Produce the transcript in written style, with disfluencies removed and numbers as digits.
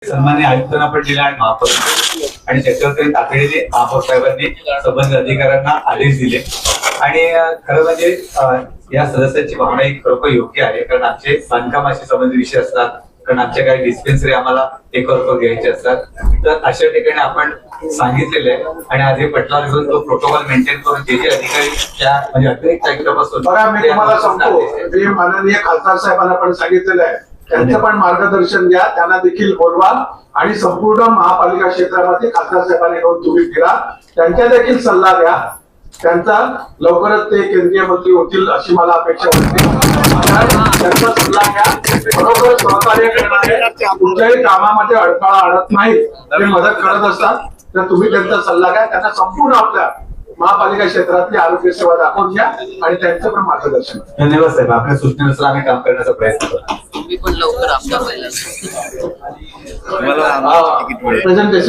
सन्मान्य आयुक्तांना पण दिला आणि महापौर आणि त्याच्यावर तातडीने महापौर साहेबांनी संबंधित अधिकाऱ्यांना आदेश दिले. आणि खरं म्हणजे या सदस्याची भावना ही खरोखर योग्य आहे, कारण आमचे बांधकामाशी संबंधित विषय असतात, कारण आमच्या काही डिस्पेन्सरी आम्हाला एकर घ्यायचे असतात. तर अशा ठिकाणी आपण सांगितलेलं आहे आणि आज हे पटलावर घेऊन तो प्रोटोकॉल मेंटेन करून जे अधिकारी त्या म्हणजे अतिरिक्त आयुक्तापासून बघा, मी तुम्हाला सांगतो, मी माननीय खासदार साहेबांना पण सांगितलेलं आहे, त्यांचं पण मार्गदर्शन घ्या, त्यांना देखील बोलवा आणि संपूर्ण महापालिका क्षेत्रामध्ये खासदार साहेबांना घेऊन तुम्ही फिरा, त्यांच्या देखील सल्ला द्या. त्यांचा लवकरच ते केंद्रीय मंत्री होतील अशी मला अपेक्षा होती. त्यांचा सल्ला घ्या, बरोबर सहकार्य करणारे कुठल्याही कामामध्ये अडथळा आणत नाहीत, ते मदत करत असतात. तर तुम्ही त्यांचा सल्ला घ्या, त्यांना संपूर्ण आपल्या महापालिका क्षेत्रातली आरोग्य सेवा दाखवून घ्या आणि त्यांचं पण मार्गदर्शन. धन्यवाद साहेब, आपल्या सूचनेनुसार आम्ही काम करण्याचा प्रयत्न करतो. तुम्ही पण लवकर आपल्या प्रेझेंटेशन